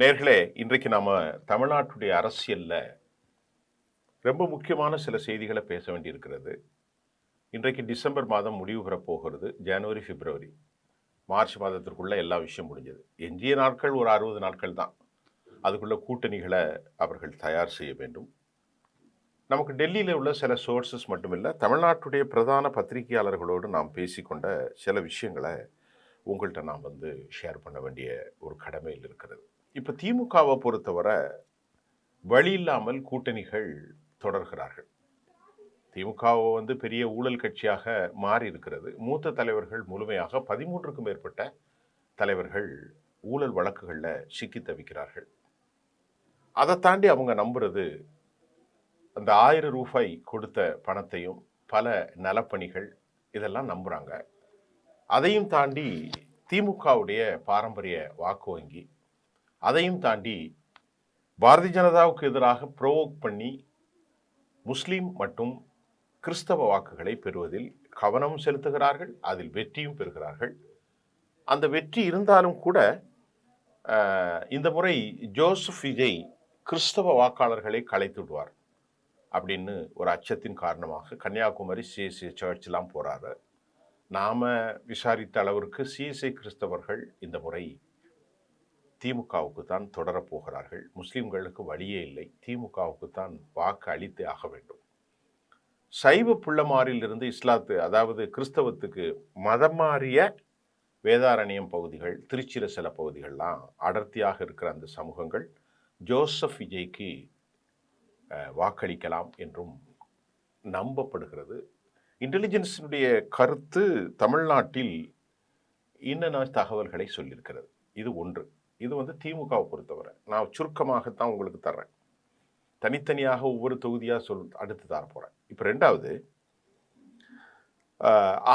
நேர்களே, இன்றைக்கு நாம தமிழ்நாட்டுடைய அரசியல்ல ரொம்ப முக்கியமான சில செய்திகளை பேச வேண்டியிருக்கிறது. இன்றைக்கு டிசம்பர் மாதம் முடிவு பெறப் போகிறது. ஜனவரி, பிப்ரவரி, மார்ச் மாதத்திற்குள்ள எல்லா விஷயம் முடிஞ்சது. எஞ்சிய நாட்கள் ஒரு 60 நாட்கள் தான். அதுக்குள்ள கூட்டணிகளை அவர்கள் தயார் செய்ய வேண்டும். நமக்கு டெல்லியில் உள்ள சில சோர்சஸ் மட்டுமில்ல, தமிழ்நாட்டுடைய பிரதான பத்திரிகையாளர்களோடு நாம் பேசிக்கொண்ட சில விஷயங்களை உங்கள்கிட்ட நாம் ஷேர் பண்ண வேண்டிய ஒரு கடமையில் இருக்கிறது. இப்போ திமுகவை பொறுத்தவரை வழி இல்லாமல் கூட்டணிகள் தொடர்கிறார்கள். திமுக பெரிய ஊழல் கட்சியாக மாறி இருக்கிறது. மூத்த தலைவர்கள் முழுமையாக 13க்கும் மேற்பட்ட தலைவர்கள் ஊழல் வழக்குகளில் சிக்கி தவிக்கிறார்கள். அதை தாண்டி அவங்க நம்புறது அந்த 1000 ரூபாய் கொடுத்த பணத்தையும் பல நலப்பணிகள் இதெல்லாம் நம்புறாங்க. அதையும் தாண்டி திமுகவுடைய பாரம்பரிய வாக்கு வங்கி, அதையும் தாண்டி பாரதிய ஜனதாவுக்கு எதிராக ப்ரோவோக் பண்ணி முஸ்லீம் மற்றும் கிறிஸ்தவ வாக்குகளை பெறுவதில் கவனம் செலுத்துகிறார்கள். அதில் வெற்றியும் பெறுகிறார்கள். அந்த வெற்றி இருந்தாலும் கூட இந்த முறை ஜோசப் விஜய் கிறிஸ்தவ வாக்காளர்களை கலைத்துடுவார் அப்படின்னு ஒரு அச்சத்தின் காரணமாக கன்னியாகுமரி சிஎஸ்ஐ சர்ச்லாம் போறாரு. நாம விசாரித்த அளவிற்கு சிஎஸ்ஐ கிறிஸ்தவர்கள் இந்த முறை திமுகவுக்கு தான் தொடரப்போகிறார்கள். முஸ்லிம்களுக்கு வழியே இல்லை, திமுகவுக்கு தான் வாக்கு அளித்தே ஆக வேண்டும். சைவ புள்ளமாரிலிருந்து இஸ்லாத்து, அதாவது கிறிஸ்தவத்துக்கு மதம் மாறிய வேதாரண்யம் பகுதிகள், திருச்சிர சில பகுதிகள்லாம் அடர்த்தியாக இருக்கிற அந்த சமூகங்கள் ஜோசப் விஜய்க்கு வாக்களிக்கலாம் என்றும் நம்பப்படுகிறது. இன்டெலிஜென்ஸினுடைய கருத்து தமிழ்நாட்டில் இன்னென்ன தகவல்களை சொல்லியிருக்கிறது. இது ஒன்று. இது திமுகவை பொறுத்தவரை நான் சுருக்கமாகத்தான் உங்களுக்கு தர்றேன். தனித்தனியாக ஒவ்வொரு தொகுதியாக அடுத்து தரப்போறேன். இப்போ ரெண்டாவது,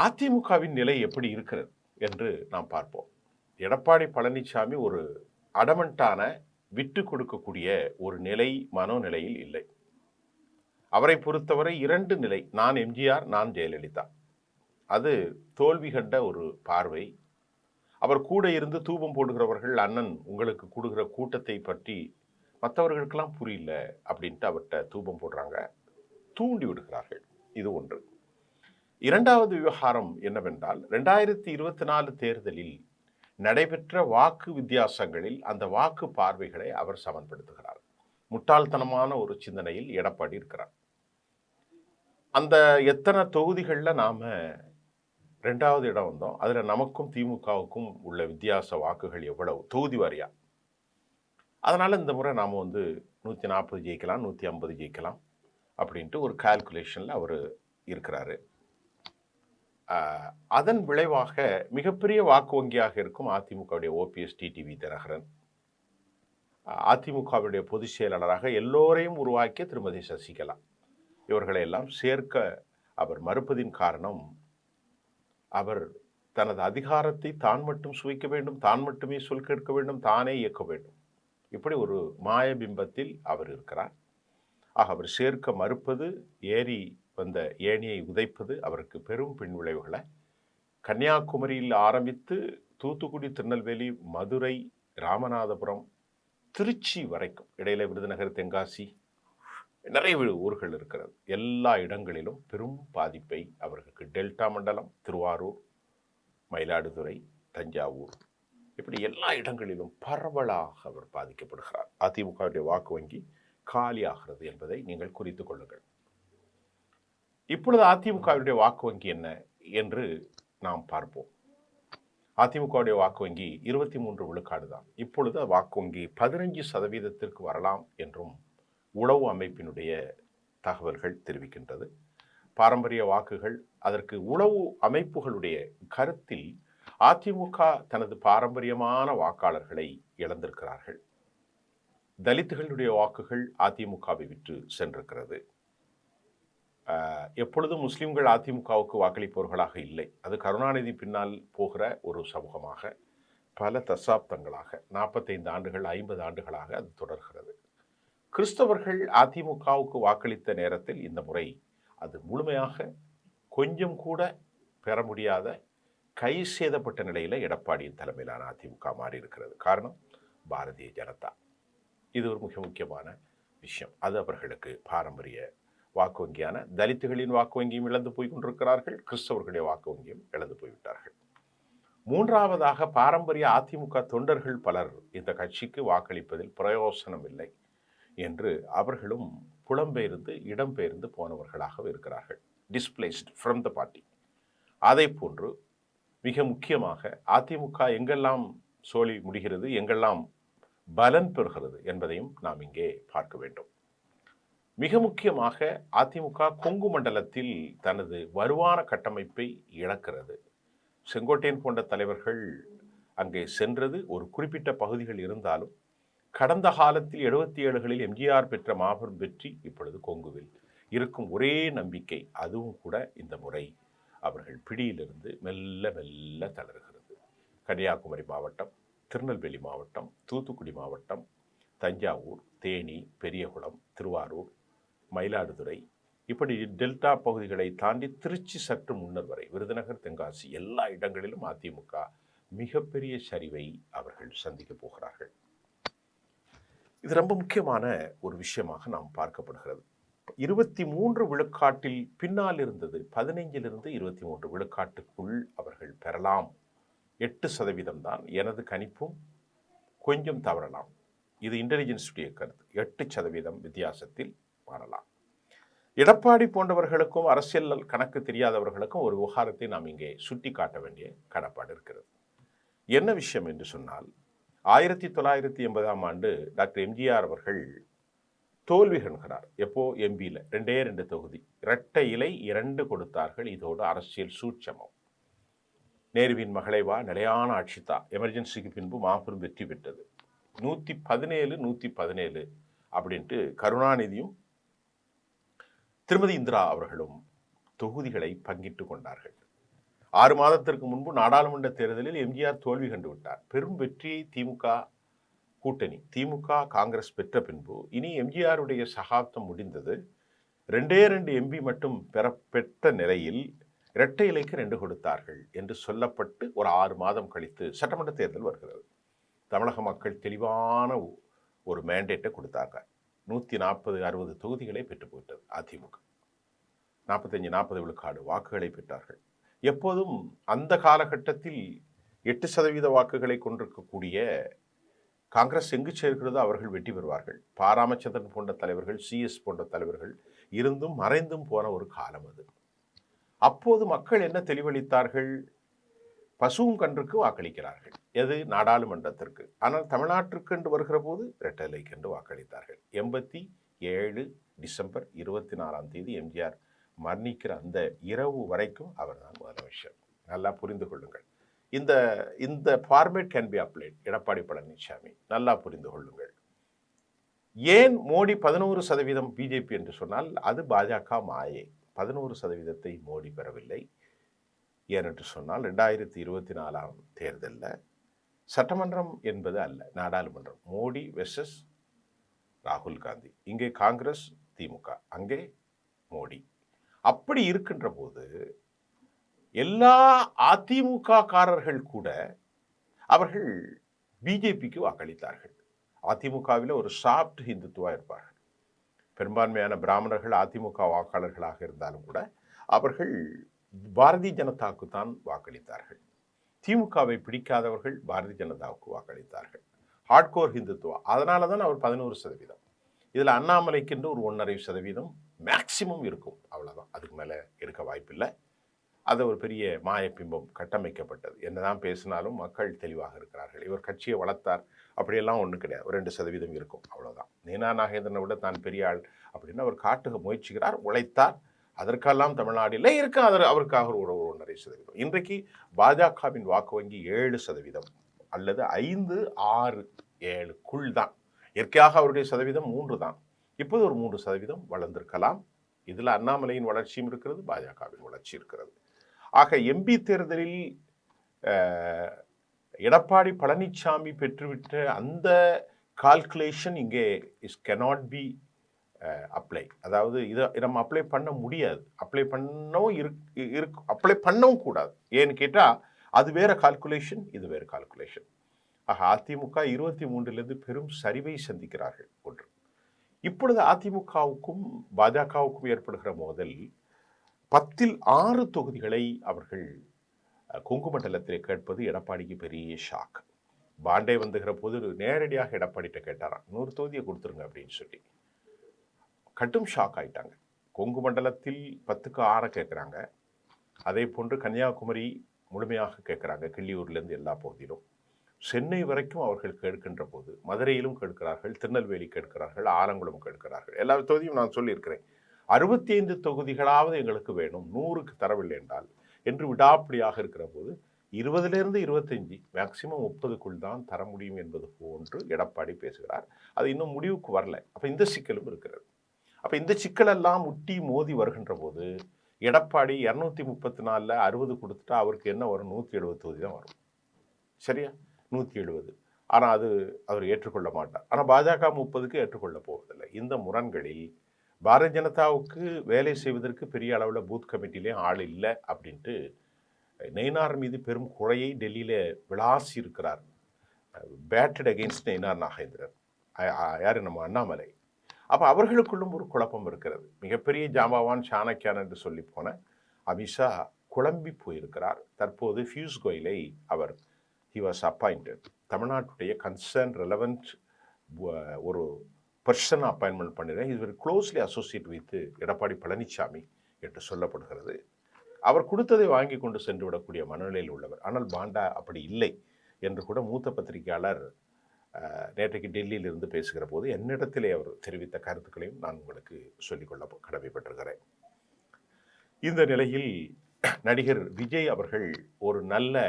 அதிமுகவின் நிலை எப்படி இருக்கிறது என்று நாம் பார்ப்போம். எடப்பாடி பழனிசாமி ஒரு அடமண்டான விட்டு கொடுக்கக்கூடிய ஒரு நிலை மனோநிலையில் இல்லை. அவரை பொறுத்தவரை 2 நிலை, நான் எம்ஜிஆர், நான் ஜெயலலிதா. அது தோல்வி கண்ட ஒரு பார்வை. அவர் கூட இருந்து தூபம் போடுகிறவர்கள், அண்ணன் உங்களுக்கு கொடுக்கிற கூட்டத்தை பற்றி மற்றவர்களுக்கெல்லாம் புரியல அப்படின்ட்டு அவர்கிட்ட தூபம் போடுறாங்க, தூண்டி விடுகிறார்கள். இது ஒன்று. இரண்டாவது விவகாரம் என்னவென்றால், 2024 தேர்தலில் நடைபெற்ற வாக்கு வித்தியாசங்களில் அந்த வாக்கு பார்வைகளை அவர் சமன்படுத்துகிறார். முட்டாள்தனமான ஒரு சிந்தனையில் எடப்பாடி இருக்கிறார். அந்த எத்தனை தொகுதிகளில் நாம 2வது இடம் வந்தோம், அதுல நமக்கும் திமுகவுக்கும் உள்ள வித்தியாச வாக்குகள் எவ்வளவு தொகுதி வாரியா. அதனால இந்த முறை நாம 140 ஜெயிக்கலாம், 150 ஜெயிக்கலாம் அப்படின்ட்டு ஒரு கால்குலேஷன்ல அவர் இருக்கிறாரு. அதன் விளைவாக மிகப்பெரிய வாக்கு வங்கியாக இருக்கும் அதிமுகவுடைய ஓபிஎஸ் டிடிவி தினகரன், அதிமுகவுடைய பொதுச் செயலாளராக எல்லோரையும் உருவாக்கிய திருமதி சசிகலா, இவர்களை எல்லாம் சேர்க்க அவர் மறுப்பதின் காரணம், அவர் தனது அதிகாரத்தை தான் மட்டும் சுவைக்க வேண்டும், தான் மட்டுமே சொல் கேட்க வேண்டும், தானே இயக்க வேண்டும், இப்படி ஒரு மாய பிம்பத்தில் அவர் இருக்கிறார். ஆக அவர் சேர்க்க மறுப்பது, ஏறி வந்த ஏணியை உதைப்பது அவருக்கு பெரும் பின்விளைவுகளை கன்னியாகுமரியில் ஆரம்பித்து தூத்துக்குடி, திருநெல்வேலி, மதுரை, ராமநாதபுரம், திருச்சி வரைக்கும், இடையில விருதுநகர், தென்காசி, நிறைய ஊர்கள் இருக்கிறது. எல்லா இடங்களிலும் பெரும் பாதிப்பை அவர்களுக்கு, டெல்டா மண்டலம், திருவாரூர், மயிலாடுதுறை, தஞ்சாவூர், இப்படி எல்லா இடங்களிலும் பரவலாக அவர் பாதிக்கப்படுகிறார். அதிமுகவுடைய வாக்கு வங்கி காலியாகிறது என்பதை நீங்கள் குறித்துக் கொள்ளுங்கள். இப்பொழுது அதிமுகவுடைய வாக்கு வங்கி என்ன என்று நாம் பார்ப்போம். அதிமுகவுடைய வாக்கு வங்கி 23 விழுக்காடு தான். இப்பொழுது வாக்கு வங்கி 15% வரலாம் என்றும் உளவு அமைப்பினுடைய தகவல்கள் தெரிவிக்கின்றது. பாரம்பரிய வாக்குகள், அதற்கு உளவு அமைப்புகளுடைய கருத்தில் அதிமுக தனது பாரம்பரியமான வாக்காளர்களை இழந்திருக்கிறார்கள். தலித்துகளுடைய வாக்குகள் அதிமுகவை விட்டு சென்றிருக்கிறது. எப்பொழுதும் முஸ்லிம்கள் அதிமுகவுக்கு வாக்களிப்பவர்களாக இல்லை. அது கருணாநிதி பின்னால் போகிற ஒரு சமூகமாக பல தசாப்தங்களாக, 45 ஆண்டுகள், 50 ஆண்டுகளாக அது தொடர்கிறது. கிறிஸ்தவர்கள் அதிமுகவுக்கு வாக்களித்த நேரத்தில் இந்த முறை அது முழுமையாக கொஞ்சம் கூட பெற முடியாத, கை சேதப்பட்ட நிலையில் எடப்பாடியின் தலைமையிலான அதிமுக மாறி இருக்கிறது. காரணம், பாரதிய ஜனதா. இது ஒரு மிக முக்கியமான விஷயம். அது அவர்களுக்கு பாரம்பரிய வாக்கு வங்கியான தலித்துகளின் வாக்கு வங்கியும் இழந்து போய் கொண்டிருக்கிறார்கள், கிறிஸ்தவர்களுடைய வாக்கு வங்கியும் இழந்து போய்விட்டார்கள். மூன்றாவதாக, பாரம்பரிய அதிமுக தொண்டர்கள் பலர் இந்த கட்சிக்கு வாக்களிப்பதில் பிரயோசனம் இல்லை என்று அவர்களும் புலம்பெயர்ந்து இடம்பெயர்ந்து போனவர்களாக இருக்கிறார்கள். Displaced from the party. அதை போன்று மிக முக்கியமாக அதிமுக எங்கெல்லாம் சோழி முடிகிறது, எங்கெல்லாம் பலன் பெறுகிறது என்பதையும் நாம் இங்கே பார்க்க வேண்டும். மிக முக்கியமாக அதிமுக கொங்கு மண்டலத்தில் தனது வருமான கட்டமைப்பை இழக்கிறது. செங்கோட்டையன் போன்ற தலைவர்கள் அங்கே சென்றது ஒரு குறிப்பிட்ட பகுதிகள் இருந்தாலும், கடந்த காலத்தில் 77களில் எம்ஜிஆர் பெற்ற மாபெரும் வெற்றி இப்பொழுது கொங்குவில் இருக்கும் ஒரே நம்பிக்கை. அதுவும் கூட இந்த முறை அவர்கள் பிடியிலிருந்து மெல்ல மெல்ல தளர்கிறது. கன்னியாகுமரி மாவட்டம், திருநெல்வேலி மாவட்டம், தூத்துக்குடி மாவட்டம், தஞ்சாவூர், தேனி, பெரியகுளம், திருவாரூர், மயிலாடுதுறை, இப்படி டெல்டா பகுதிகளை தாண்டி திருச்சி சற்று முன்னர் வரை விருதுநகர், தென்காசி எல்லா இடங்களிலும் அதிமுக மிகப்பெரிய சரிவை அவர்கள் சந்திக்க போகிறார்கள். இது ரொம்ப முக்கியமான ஒரு விஷயமாக நாம் பார்க்கப்படுகிறது. 23 விழுக்காட்டில் பின்னால் இருந்தது 15லிருந்து 23 விழுக்காட்டுக்குள் அவர்கள் பெறலாம். 8% தான் எனது கணிப்பும், கொஞ்சம் தவறலாம். இது இன்டெலிஜென்ஸுடைய கருத்து. 8% வித்தியாசத்தில் மாறலாம். எடப்பாடி போன்றவர்களுக்கும் அரசியல் கணக்கு தெரியாதவர்களுக்கும் ஒரு விவகாரத்தை நாம் இங்கே சுட்டி காட்ட வேண்டிய கடப்பாடு இருக்கிறது. என்ன விஷயம் என்று சொன்னால், 1980ஆம் ஆண்டு டாக்டர் எம்ஜிஆர் அவர்கள் தோல்வி காண்கிறார். எப்போ? எம்பியில் 2 தொகுதி, இரட்டை இலை 2 கொடுத்தார்கள். இதோடு அரசியல் சூட்சமம். நேருவின் மகளை வா, நிலையான ஆட்சித்தா, எமர்ஜென்சிக்கு பின்பு மாபெரும் வெற்றி பெற்றது. 117 அப்படின்ட்டு கருணாநிதியும் திருமதி இந்திரா அவர்களும் தொகுதிகளை பங்கிட்டு கொண்டார்கள். 6 மாதத்திற்கு முன்பு நாடாளுமன்ற தேர்தலில் எம்ஜிஆர் தோல்வி கண்டு விட்டார். பெரும் வெற்றியை திமுக கூட்டணி, திமுக காங்கிரஸ் பெற்ற பின்பு இனி எம்ஜிஆருடைய சகாப்தம் முடிந்தது. 2 எம்பி மட்டும் பெற்ற நிலையில் இரட்டை இலைக்கு 2 கொடுத்தார்கள் என்று சொல்லப்பட்டு ஒரு 6 மாதம் கழித்து சட்டமன்ற தேர்தல் வருகிறது. தமிழக மக்கள் தெளிவான ஒரு மேண்டேட்டை கொடுத்தாங்க. 140-60 தொகுதிகளை பெற்று போயிட்டது அதிமுக. 45-40 விழுக்காடு வாக்குகளை பெற்றார்கள். எப்போதும் அந்த காலகட்டத்தில் 8% வாக்குகளை கொண்டிருக்கக்கூடிய காங்கிரஸ் எங்கு சேர்க்கிறதோ அவர்கள் வெற்றி பெறுவார்கள். பாராமச்சந்திரன் போன்ற தலைவர்கள், சிஎஸ் போன்ற தலைவர்கள் இருந்தும் மறைந்தும் போன ஒரு காலம் அது. அப்போது மக்கள் என்ன தெளிவளித்தார்கள்? பசுவும் கன்றுக்கு வாக்களிக்கிறார்கள். எது? நாடாளுமன்றத்திற்கு. ஆனால் தமிழ்நாட்டிற்கு என்று வருகிற போது இரட்டை இலைக்கு என்று வாக்களித்தார்கள். 87 டிசம்பர் 24ஆம் தேதி எம்ஜிஆர் மரணிக்கிற அந்த இரவு வரைக்கும் அவர் தான் முதலமைச்சர். நல்லா புரிந்து கொள்ளுங்கள். இந்த format can be applied. Edappadi Palaniswami, நல்லா புரிந்து கொள்ளுங்கள். ஏன் மோடி 11% பிஜேபி என்று சொன்னால் அது பாஜக மாயை. 11% மோடி பெறவில்லை. ஏனென்று சொன்னால் 2024ஆம் தேர்தலில் சட்டமன்றம் என்பது அல்ல, நாடாளுமன்றம். மோடி வெர்சஸ் ராகுல் காந்தி. இங்கே காங்கிரஸ், திமுக, அங்கே மோடி. அப்படி இருக்கின்ற போது எல்லா அதிமுக காரர்கள் கூட அவர்கள் பிஜேபிக்கு வாக்களித்தார்கள். அதிமுகவில் ஒரு சாப்ட் ஹிந்துத்துவா இருப்பார்கள். பெரும்பான்மையான பிராமணர்கள் அதிமுக வாக்காளர்களாக இருந்தாலும் கூட அவர்கள் பாரதிய ஜனதாவுக்கு தான் வாக்களித்தார்கள். திமுகவை பிடிக்காதவர்கள் பாரதிய ஜனதாவுக்கு வாக்களித்தார்கள். ஹார்ட்கோர் ஹிந்துத்துவா. அதனால தான் அவர் 11%. இதில் அண்ணாமலைக்கென்று ஒரு 1.5% மேக்சிமம் இருக்கும். அவ்வளோதான், அதுக்கு மேலே இருக்க வாய்ப்பில்லை. அது ஒரு பெரிய மாயப்பிம்பம் கட்டமைக்கப்பட்டது. என்னதான் பேசினாலும் மக்கள் தெளிவாக இருக்கிறார்கள். இவர் கட்சியை வளர்த்தார், அப்படியெல்லாம் ஒன்றும் கிடையாது. ஒரு 2% இருக்கும், அவ்வளோதான். நீனா நாகேந்திரனை விட தான் பெரிய ஆள் அப்படின்னு அவர் காட்டுக முயற்சிக்கிறார், உழைத்தார். அதற்கெல்லாம் தமிழ்நாட்டில் இருக்க அவருக்காக ஒரு 1.5%. இன்றைக்கு பாஜகவின் வாக்கு வங்கி 7% அல்லது 5, 6, 7க்குள் தான். இயற்கையாக அவருடைய சதவீதம் 3 தான். இப்போது ஒரு 3% வளர்ந்திருக்கலாம். இதில் அண்ணாமலையின் வளர்ச்சியும் இருக்கிறது, பாஜகவின் வளர்ச்சி இருக்கிறது. ஆக எம்பி தேர்தலில் எடப்பாடி பழனிசாமி பெற்றுவிட்ட அந்த கால்குலேஷன் இங்கே cannot be அப்ளை. அதாவது இதை நம்ம அப்ளை பண்ண முடியாது. அப்ளை பண்ணவும் கூடாது. ஏன்னு கேட்டால் அது வேற கால்குலேஷன், இது வேறு கால்குலேஷன். ஆக அதிமுக 23லிருந்து பெரும் சரிவை சந்திக்கிறார்கள் ஒன்று. இப்பொழுது அதிமுகவுக்கும் பாஜகவுக்கும் ஏற்படுகிற மோதல் 10ல் 6 தொகுதிகளை அவர்கள் கொங்கு மண்டலத்திலே கேட்பது எடப்பாடிக்கு பெரிய ஷாக். பாண்டே வந்துகிற போது நேரடியாக எடப்பாடிட்ட கேட்டாராம், 100 தொகுதியை கொடுத்துருங்க அப்படின்னு சொல்லி. கட்டும் ஷாக் ஆயிட்டாங்க. கொங்கு மண்டலத்தில் 10க்கு 6 கேட்குறாங்க. அதே போன்று கன்னியாகுமரி முழுமையாக கேட்குறாங்க, கிள்ளியூர்லேருந்து எல்லா பகுதியிலும். சென்னை வரைக்கும் அவர்கள் கேட்கின்ற போது மதுரையிலும் கேட்கிறார்கள், திருநெல்வேலி கேட்கிறார்கள், ஆலங்குளம் கேட்கிறார்கள். எல்லா தொகுதியும் நான் சொல்லியிருக்கிறேன். 65 தொகுதிகளாவது எங்களுக்கு வேணும், 100க்கு தரவில்லை என்றால் என்று விடாப்பிடியாக இருக்கிற போது 20லிருந்து 25 மேக்சிமம் 30க்குள் தான் தர முடியும் என்பது போன்று எடப்பாடி பேசுகிறார். அது இன்னும் முடிவுக்கு வரல. அப்போ இந்த சிக்கலும் இருக்கிறது. அப்போ இந்த சிக்கலெல்லாம் முட்டி மோதி வருகின்ற போது எடப்பாடி 234ல் 60 கொடுத்துட்டா அவருக்கு என்ன வரும்? 170 தொகுதி தான் வரும். சரியா? 170. ஆனால் அது அவர் ஏற்றுக்கொள்ள மாட்டார். ஆனால் பாஜக 30க்கு ஏற்றுக்கொள்ள போவதில்லை. இந்த முரண்களில் பாரதிய ஜனதாவுக்கு வேலை செய்வதற்கு பெரிய அளவில் பூத் கமிட்டிலேயும் ஆள் இல்லை அப்படின்ட்டு நயினார் மீது பெரும் குறையை டெல்லியில் விளாசி இருக்கிறார். பேட்டட் அகெயின்ஸ்ட் நயினார் நாகேந்திரன், யார் நம்ம அண்ணாமலை. அப்போ அவர்களுக்குள்ளும் ஒரு குழப்பம் இருக்கிறது. மிகப்பெரிய ஜாம்பவான் சாணக்கியான் என்று சொல்லி போன அமித்ஷா குழம்பி போயிருக்கிறார். தற்போது பியூஷ் கோயலை அவர் ஹி வாஸ் அப்பாயிண்டட், தமிழ்நாட்டுடைய கன்சர்ன் ரெலவெண்ட் ஒரு பர்சன் அப்பாயின்மெண்ட் பண்ணிடுறேன். இது closely associate with Edappadi Palaniswami என்று சொல்லப்படுகிறது. அவர் கொடுத்ததை வாங்கி கொண்டு சென்று விடக்கூடிய மனநிலையில் உள்ளவர். ஆனால் பாண்டா அப்படி இல்லை என்று கூட மூத்த பத்திரிகையாளர் நேற்றைக்கு டெல்லியில் இருந்து பேசுகிற போது என்னிடத்திலே அவர் தெரிவித்த கருத்துக்களையும் நான் உங்களுக்கு சொல்லிக்கொள்ள கடமைப்பட்டிருக்கிறேன். இந்த நிலையில் நடிகர் விஜய் அவர்கள் ஒரு நல்ல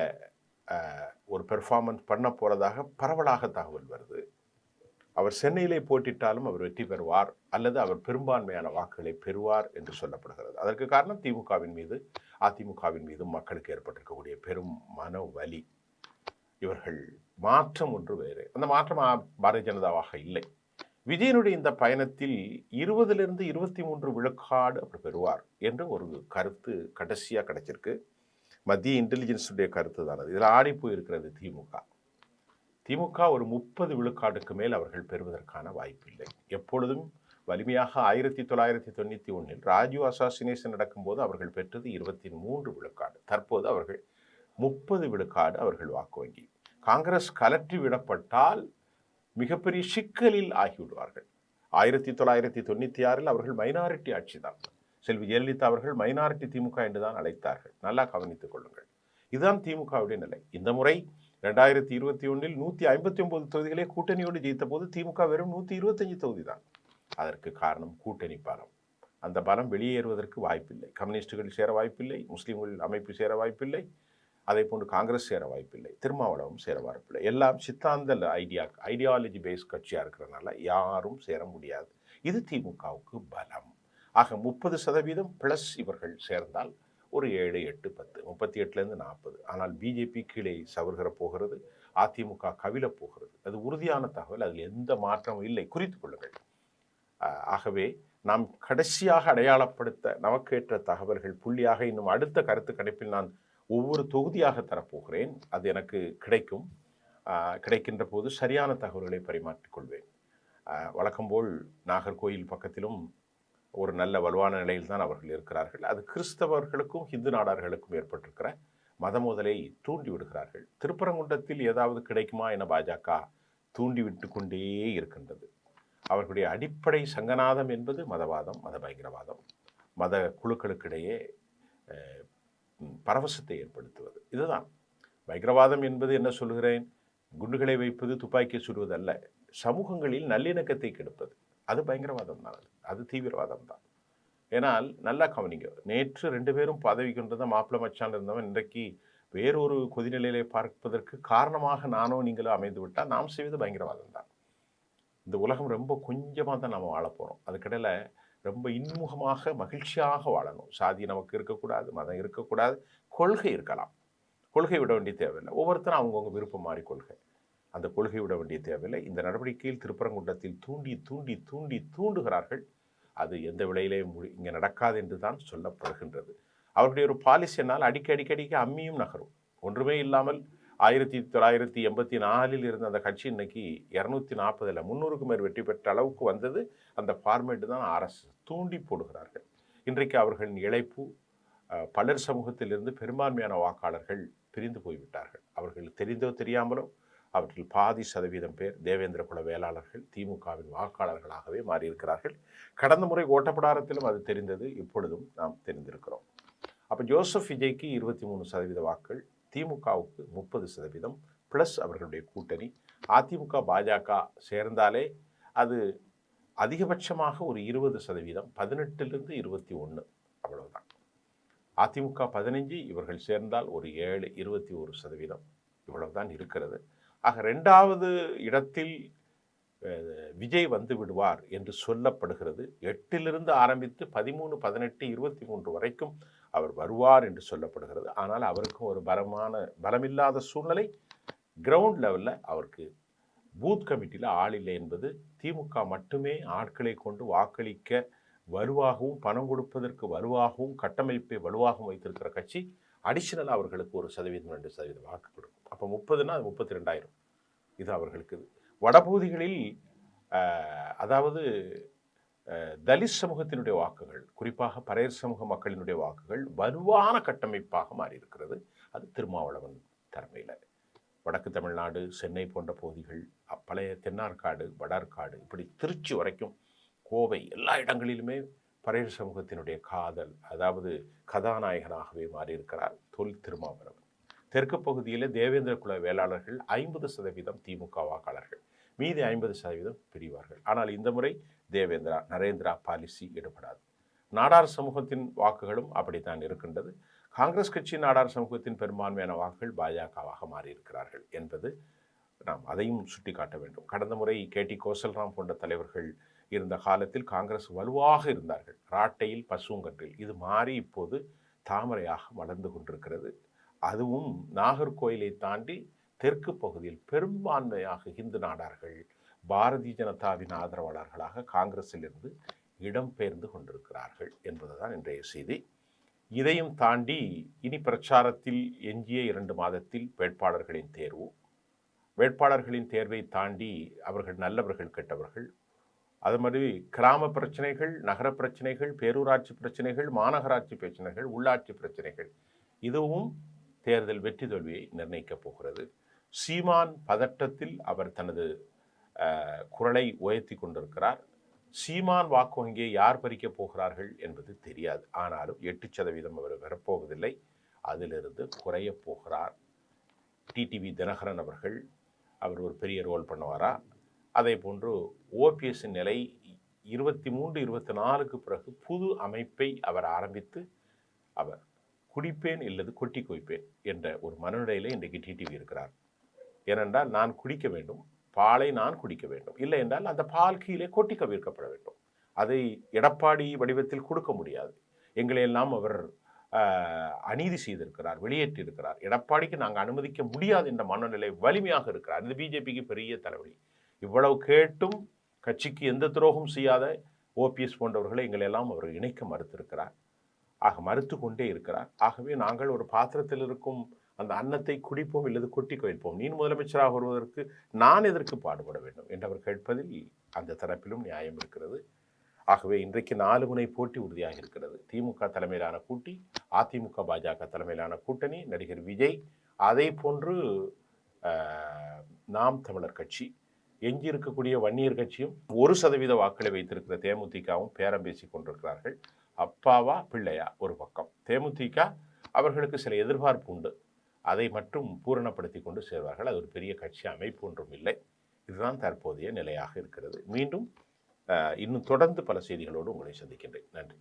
ஒரு பெர்ஃபார்மன்ஸ் பண்ண போறதாக பரவலாக தகவல் வருது. அவர் சென்னையிலே போட்டிட்டாலும் அவர் வெற்றி பெறுவார் அல்லது அவர் பெரும்பான்மையான வாக்குகளை பெறுவார் என்று சொல்லப்படுகிறது. அதற்கு காரணம் திமுகவின் மீது அதிமுகவின் மீது மக்களுக்கு ஏற்பட்டிருக்கக்கூடிய பெரும் மன வலி. இவர்கள் மாற்றம் ஒன்று வேறு, அந்த மாற்றம் பாரதிய ஜனதாவாக இல்லை. விஜயனுடைய இந்த பயணத்தில் 20லிருந்து 23 விழுக்காடு அவர் பெறுவார் என்று ஒரு கருத்து கடைசியாக கிடைச்சிருக்கு. மத்திய இன்டெலிஜென்ஸுடைய கருத்து தான் அது. இதில் ஆடி போயிருக்கிறது திமுக ஒரு 30 விழுக்காடுக்கு மேல் அவர்கள் பெறுவதற்கான வாய்ப்பில்லை. எப்பொழுதும் வலிமையாக 1991 ராஜீவ் அசாசினேஷன் நடக்கும்போது அவர்கள் பெற்றது 23 விழுக்காடு. தற்போது அவர்கள் 30 விழுக்காடு அவர்கள் வாக்கு வங்கி. காங்கிரஸ் கலற்றி விடப்பட்டால் மிகப்பெரிய சிக்கலில் ஆகிவிடுவார்கள். 1996 அவர்கள் மைனாரிட்டி ஆட்சி தான். செல்வி ஜெயலலிதா அவர்கள் மைனாரிட்டி திமுக என்றுதான் அழைத்தார்கள். நல்லா கவனித்துக் கொள்ளுங்கள். இதுதான் திமுகவுடைய நிலை. இந்த முறை 2021 159 தொகுதிகளே கூட்டணியோடு ஜெயித்த போது திமுக வெறும் 125 தொகுதி தான். அதற்கு காரணம் கூட்டணி பலம். அந்த பலம் வெளியேறுவதற்கு வாய்ப்பில்லை. கம்யூனிஸ்டுகள் சேர வாய்ப்பில்லை, முஸ்லீம்கள் அமைப்பு சேர வாய்ப்பில்லை, அதே போன்று காங்கிரஸ் சேர வாய்ப்பில்லை, திருமாவளவும் சேர வாய்ப்பில்லை. எல்லாம் சித்தாந்த ஐடியாலஜி பேஸ் கட்சியாக இருக்கிறதுனால யாரும் சேர முடியாது. இது திமுகவுக்கு பலம். ஆக 30% ப்ளஸ் இவர்கள் சேர்ந்தால் ஒரு 7, 8, 10, 38லேருந்து 40. ஆனால் பிஜேபி கீழே சவர்கிற போகிறது, அதிமுக கவிழ போகிறது. அது உறுதியான தகவல், அதில் எந்த மாற்றமும் இல்லை, குறித்துக் கொள்ளுங்கள். ஆகவே நாம் கடைசியாக அடையாளப்படுத்த நமக்கு ஏற்ற தகவல்கள் புள்ளியாக இன்னும் அடுத்த கருத்து கணிப்பில் நான் ஒவ்வொரு தொகுதியாக தரப்போகிறேன். அது எனக்கு கிடைக்கின்ற போது சரியான தகவல்களை பரிமாற்றிக்கொள்வேன். வழக்கம்போல் நாகர்கோயில் பக்கத்திலும் ஒரு நல்ல வலுவான நிலையில் தான் அவர்கள் இருக்கிறார்கள். அது கிறிஸ்தவர்களுக்கும் இந்து நாடார்களுக்கும் ஏற்பட்டிருக்கிற மத மோதலை தூண்டி விடுகிறார்கள். திருப்பரங்குன்றத்தில் ஏதாவது கிடைக்குமா என பாஜக தூண்டிவிட்டு கொண்டே இருக்கின்றது. அவர்களுடைய அடிப்படை சங்கநாதம் என்பது மதவாதம், மத பயங்கரவாதம், மத குழுக்களுக்கிடையே பரவசத்தை ஏற்படுத்துவது. இதுதான் பயங்கரவாதம் என்பது. என்ன சொல்கிறேன்? குண்டுகளை வைப்பது, துப்பாக்கி சுடுவது அல்ல. சமூகங்களில் நல்லிணக்கத்தை கெடுப்பது, அது பயங்கரவாதம் தான். அது தீவிரவாதம் தான். ஏனால் நல்லா கவனிங்க, நேற்று 2 பேரும் பதவி கொண்டது மாப்பிள்ளை மச்சான் இருந்தவன் இன்றைக்கு வேறொரு கொதிநிலையிலே பார்ப்பதற்கு காரணமாக நானோ நீங்களோ அமைந்து விட்டால் நாம் செய்வது பயங்கரவாதம் தான். இந்த உலகம் ரொம்ப கொஞ்சமாக தான் நாம் வாழ போகிறோம். அதுக்கிடையில் ரொம்ப இன்முகமாக மகிழ்ச்சியாக வாழணும். சாதி நமக்கு இருக்கக்கூடாது, மதம் இருக்கக்கூடாது, கொள்கை இருக்கலாம். கொள்கை விட வேண்டிய தேவையில்லை. ஒவ்வொருத்தரும் அவங்கவுங்க விருப்பம் மாறி கொள்கை. அந்த கொள்கை விட வேண்டிய தேவையில்லை. இந்த நடவடிக்கையில் திருப்பரங்குன்றத்தில் தூண்டுகிறார்கள். அது எந்த விலையிலேயும் இங்கே நடக்காது என்று தான் சொல்லப்படுகின்றது. அவர்களுடைய ஒரு பாலிசி என்னால் அடிக்கடிக்கு அம்மியும் நகரும். ஒன்றுமே இல்லாமல் 1984 இருந்த அந்த கட்சி இன்னைக்கு 240 300க்கு மேல் வெற்றி பெற்ற அளவுக்கு வந்தது. அந்த ஃபார்மேட்டு தான் ஆர்எஸ்எஸ் தூண்டி போடுகிறார்கள். இன்றைக்கு அவர்களின் இழைப்பு பலர் சமூகத்திலிருந்து பெரும்பான்மையான வாக்காளர்கள் பிரிந்து போய்விட்டார்கள். அவர்கள் தெரிந்தோ தெரியாமலோ அவற்றில் பாதி சதவீதம் பேர் தேவேந்திர குல வேளாளர்கள் திமுகவின் வாக்காளர்களாகவே மாறியிருக்கிறார்கள். கடந்த முறை ஓட்டப்படாரத்திலும் அது தெரிந்தது, இப்பொழுதும் நாம் தெரிந்திருக்கிறோம். அப்போ ஜோசப் விஜய்க்கு 23% வாக்குகள், திமுகவுக்கு 30% ப்ளஸ் அவர்களுடைய கூட்டணி. அதிமுக பாஜக சேர்ந்தாலே அது அதிகபட்சமாக ஒரு 20%, 18லிருந்து 21 அவ்வளவுதான். அதிமுக 15, இவர்கள் சேர்ந்தால் ஒரு 7, 21% இவ்வளவுதான் இருக்கிறது. ஆக 2வது இடத்தில் விஜய் வந்து விடுவார் என்று சொல்லப்படுகிறது. 8லிருந்து ஆரம்பித்து 13, 18, 23 வரைக்கும் அவர் வருவார் என்று சொல்லப்படுகிறது. ஆனால் அவருக்கும் ஒரு பலமில்லாத சூழ்நிலை. கிரவுண்ட் லெவலில் அவருக்கு பூத் கமிட்டியில் ஆள் இல்லை என்பது, திமுக மட்டுமே ஆட்களை கொண்டு வாக்களிக்க வலுவாகவும் பணம் கொடுப்பதற்கு வலுவாகவும் கட்டமைப்பை வலுவாகவும் வைத்திருக்கிற கட்சி அடிஷனலாக அவர்களுக்கு 1%, 2% வாக்கு கொடுக்கும். அப்போ 30னா அது 32,000. இது அவர்களுக்கு. வடபகுதிகளில் அதாவது தலித் சமூகத்தினுடைய வாக்குகள், குறிப்பாக பறையர் சமூக மக்களினுடைய வாக்குகள் வலுவான கட்டமைப்பாக மாறியிருக்கிறது. அது திருமாவளவன் தலைமையில். வடக்கு தமிழ்நாடு, சென்னை போன்ற பகுதிகள், பழைய தென்னார்காடு, வடார்காடு, இப்படி திருச்சி வரைக்கும், கோவை, எல்லா இடங்களிலுமே பறையர் சமூகத்தினுடைய காதல், அதாவது கதாநாயகனாகவே மாறியிருக்கிறார் தொல் திருமாவளவன். தெற்கு பகுதியில் தேவேந்திர குல வேளாளர்கள் 50% திமுக வாக்காளர்கள், மீதி 50% பிரிவார்கள். ஆனால் இந்த முறை தேவேந்திரா நரேந்திரா பாலிசி ஈடுபடாது. நாடார் சமூகத்தின் வாக்குகளும் அப்படித்தான் இருக்கின்றது. காங்கிரஸ் கட்சி நாடார் சமூகத்தின் பெரும்பான்மையான வாக்குகள் பாஜகவாக மாறியிருக்கிறார்கள் என்பது நாம் அதையும் சுட்டிக்காட்ட வேண்டும். கடந்த முறை KT கோசல்ராம் போன்ற தலைவர்கள் இருந்த காலத்தில் காங்கிரஸ் வலுவாக இருந்தார்கள். ராட்டையில் பசுங்கன்றில் இது மாறி இப்போது தாமரையாக மலர்ந்து கொண்டிருக்கிறது. அதுவும் நாகர்கோயிலை தாண்டி தெற்கு பகுதியில் பெரும்பான்மையாக இந்து நாடார்கள் பாரதிய ஜனதாவின் ஆதரவாளர்களாக காங்கிரஸிலிருந்து இடம்பெயர்ந்து கொண்டிருக்கிறார்கள் என்பதுதான் இன்றைய செய்தி. இதையும் தாண்டி இனி பிரச்சாரத்தில் எஞ்சிய 2 மாதத்தில் வேட்பாளர்களின் தேர்வை தாண்டி அவர்கள் நல்லவர்கள் கெட்டவர்கள், அது மாதிரி கிராம பிரச்சனைகள், நகர பிரச்சனைகள், பேரூராட்சி பிரச்சனைகள், மாநகராட்சி பிரச்சனைகள், உள்ளாட்சி பிரச்சனைகள், இதுவும் தேர்தல் வெற்றி தோல்வியை நிர்ணயிக்கப் போகிறது. சீமான் பதட்டத்தில் அவர் தனது குரலை உயர்த்தி கொண்டிருக்கிறார். சீமான் வாக்கு வங்கியை யார் பறிக்கப் போகிறார்கள் என்பது தெரியாது. ஆனாலும் 8% அவர் பெறப்போவதில்லை, அதிலிருந்து குறைய போகிறார். டிடிவி தினகரன் அவர்கள், அவர் ஒரு பெரிய ரோல் பண்ணுவாரா? அதே போன்று ஓபிஎஸ்ஸின் நிலை 23, 24க்கு பிறகு புது அமைப்பை அவர் ஆரம்பித்து அவர் குடிப்பேன் இல்லது கொட்டி கொய்ப்பேன் என்ற ஒரு மனநிலையில் இன்றைக்கு டிடிவி இருக்கிறார். ஏனென்றால் நான் குடிக்க வேண்டும், பாலை நான் குடிக்க வேண்டும், இல்லை என்றால் அந்த பால் கீழே கொட்டி கவிழ்க்கப்பட வேண்டும். அதை எடப்பாடி வடிவத்தில் கொடுக்க முடியாது. எங்களை எல்லாம் அவர் அநீதி செய்திருக்கிறார், வெளியேற்றியிருக்கிறார். எடப்பாடிக்கு நாங்கள் அனுமதிக்க முடியாது என்ற மனநிலை வலிமையாக இருக்கிறார். இந்த பிஜேபிக்கு பெரிய தலைவலி. இவ்வளவு கேட்டும் கட்சிக்கு எந்த துரோகம் செய்யாத ஓபிஎஸ் போன்றவர்களை எங்களை எல்லாம் அவர் இணைக்க மறுத்திருக்கிறார். ஆக மறுத்து கொண்டே இருக்கிறார். ஆகவே நாங்கள் ஒரு பாத்திரத்தில் இருக்கும் அந்த அன்னத்தை குடிப்போம் இல்லது கொட்டி கொய்ப்போம், நீ முதலமைச்சராக வருவதற்கு நான் எதற்கு பாடுபட வேண்டும் என்று அவர் கேட்பதில் அந்த தரப்பிலும் நியாயம் இருக்கிறது. ஆகவே இன்றைக்கு 4 முனை போட்டி உறுதியாக இருக்கிறது. திமுக தலைமையிலான கூட்டி, அதிமுக பாஜக தலைமையிலான கூட்டணி, நடிகர் விஜய், அதே போன்று நாம் தமிழர் கட்சி, எஞ்சி இருக்கக்கூடிய வன்னியர் கட்சியும் 1% வாக்களை வைத்திருக்கிற தேமுதிகவும் பேரம் பேசி கொண்டிருக்கிறார்கள். அப்பாவா பிள்ளையா ஒரு பக்கம். தேமுதிக அவர்களுக்கு சில எதிர்பார்ப்பு உண்டு, அதை மட்டும் பூரணப்படுத்தி கொண்டு சேர்வார்கள். அது ஒரு பெரிய கட்சி அமைப்பு ஒன்றும் இல்லை. இதுதான் தற்போதைய நிலையாக இருக்கிறது. மீண்டும் இன்னும் தொடர்ந்து பல செய்திகளோடு உங்களை சந்திக்கின்றேன். நன்றி.